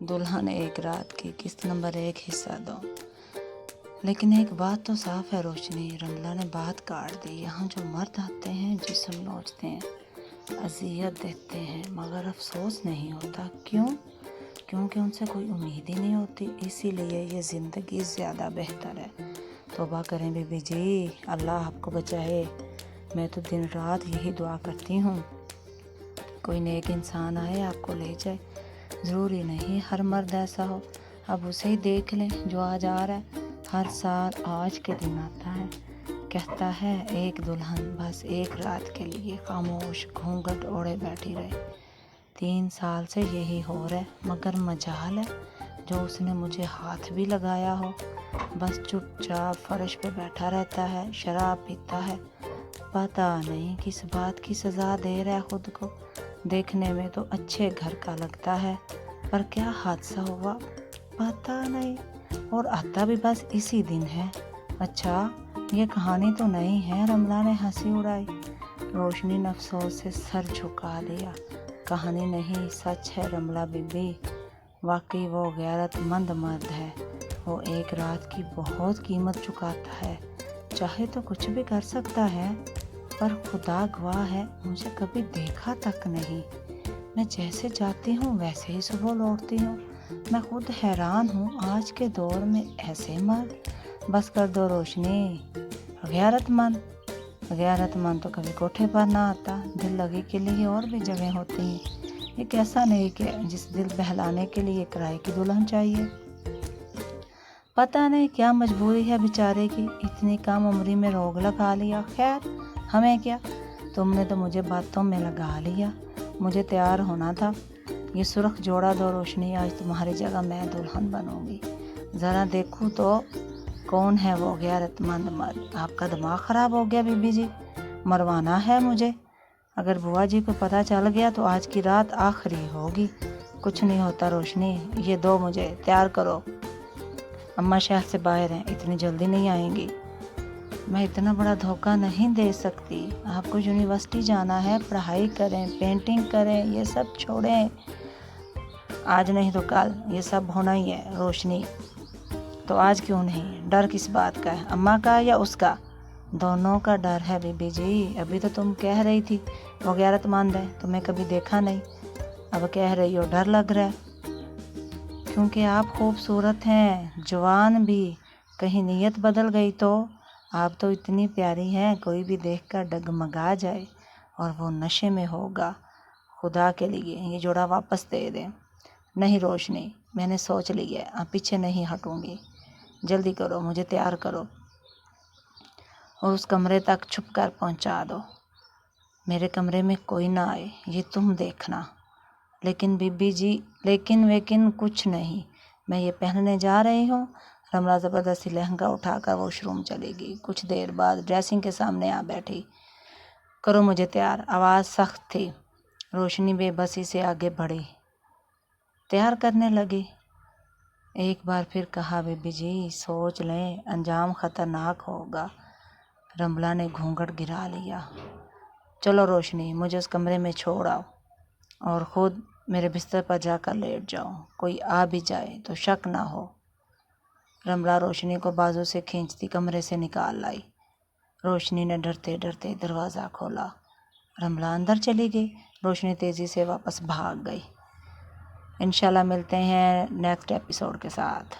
दुल्हन एक रात की किस्त नंबर 1 हिस्सा 2। लेकिन एक बात तो साफ है रोशनी, रमला ने बात काट दी। यहाँ जो मर्द आते हैं, जिस्म नोचते हैं, अजियत देते हैं, मगर अफसोस नहीं होता। क्यों? क्योंकि उनसे कोई उम्मीद ही नहीं होती। इसीलिए ये ज़िंदगी ज़्यादा बेहतर है। तौबा करें बीबी जी, अल्लाह आपको बचाए। मैं तो दिन रात यही दुआ करती हूँ, कोई नेक इंसान आए आपको ले जाए। ज़रूरी नहीं हर मर्द ऐसा हो, अब उसे ही देख लें जो आज आ रहा है। हर साल आज के दिन आता है, कहता है एक दुल्हन बस एक रात के लिए, खामोश घूंघट ओढ़े बैठी रहे। 3 साल से यही हो रहा है, मगर मजाल है जो उसने मुझे हाथ भी लगाया हो। बस चुपचाप फर्श पे बैठा रहता है, शराब पीता है, पता नहीं किस बात की सज़ा दे रहा है खुद को। देखने में तो अच्छे घर का लगता है, पर क्या हादसा हुआ पता नहीं, और आता भी बस इसी दिन है। अच्छा, ये कहानी तो नहीं है। रमला ने हंसी उड़ाई। रोशनी ने अफसोस से सर झुका लिया। कहानी नहीं, सच है रमला बीबी। वाकई वो गैरतमंद मर्द है। वो एक रात की बहुत कीमत चुकाता है। चाहे तो कुछ भी कर सकता है, पर खुदा गवाह है मुझे कभी देखा तक नहीं। मैं जैसे जाती हूँ वैसे ही सुबह लौटती हूँ। मैं खुद हैरान हूँ, आज के दौर में ऐसे मर्द। बस कर दो रोशनी। गैरतमंद तो कभी कोठे पर ना आता। दिल लगी के लिए और भी जगह होती हैं। एक ऐसा नहीं कि जिस दिल बहलाने के लिए किराए की दुल्हन चाहिए। पता नहीं क्या मजबूरी है बेचारे की, इतनी कम उम्री में रोग लगा लिया। खैर हमें क्या, तुमने तो मुझे बातों में लगा लिया। मुझे तैयार होना था। ये सुर्ख जोड़ा दो रोशनी, आज तुम्हारी जगह मैं दुल्हन बनूंगी। ज़रा देखूँ तो कौन है वो गैरतमंद मर्द। आपका दिमाग ख़राब हो गया बीबी जी, मरवाना है मुझे। अगर बुआ जी को पता चल गया तो आज की रात आखिरी होगी। कुछ नहीं होता रोशनी, ये दो मुझे, तैयार करो। अम्मा शहर से बाहर हैं, इतनी जल्दी नहीं आएंगी। मैं इतना बड़ा धोखा नहीं दे सकती। आपको यूनिवर्सिटी जाना है, पढ़ाई करें, पेंटिंग करें, ये सब छोड़ें। आज नहीं तो कल ये सब होना ही है रोशनी। तो आज क्यों नहीं? डर किस बात का है, अम्मा का या उसका? दोनों का डर है बीबी जी। अभी तो तुम कह रही थी वो गैरतमंद है, तुम्हें कभी देखा नहीं। अब कह रही हो डर लग रहा है, क्योंकि आप खूबसूरत हैं, जवान भी। कहीं नीयत बदल गई तो? आप तो इतनी प्यारी हैं, कोई भी देखकर डगमगा जाए। और वो नशे में होगा। खुदा के लिए ये जोड़ा वापस दे दें। नहीं रोशनी, मैंने सोच ली है, अब पीछे नहीं हटूंगी। जल्दी करो, मुझे तैयार करो और उस कमरे तक छुप कर पहुँचा दो। मेरे कमरे में कोई ना आए, ये तुम देखना। लेकिन बीबी जी, लेकिन कुछ नहीं, मैं ये पहनने जा रही हूँ। रमला ज़बरदस्ती लहंगा उठाकर वॉशरूम चलेगी। कुछ देर बाद ड्रेसिंग के सामने आ बैठी। करो मुझे तैयार। आवाज़ सख्त थी। रोशनी बेबसी से आगे बढ़ी, तैयार करने लगी। एक बार फिर कहा बीबी जी, सोच लें, अंजाम खतरनाक होगा। रमला ने घूंघट गिरा लिया। चलो रोशनी, मुझे उस कमरे में छोड़ आओ और खुद मेरे बिस्तर पर जाकर लेट जाओ। कोई आ भी जाए तो शक ना हो। रमला रोशनी को बाजू से खींचती कमरे से निकाल लाई। रोशनी ने डरते डरते दरवाज़ा खोला। रमला अंदर चली गई। रोशनी तेज़ी से वापस भाग गई। इंशाल्लाह मिलते हैं नेक्स्ट एपिसोड के साथ।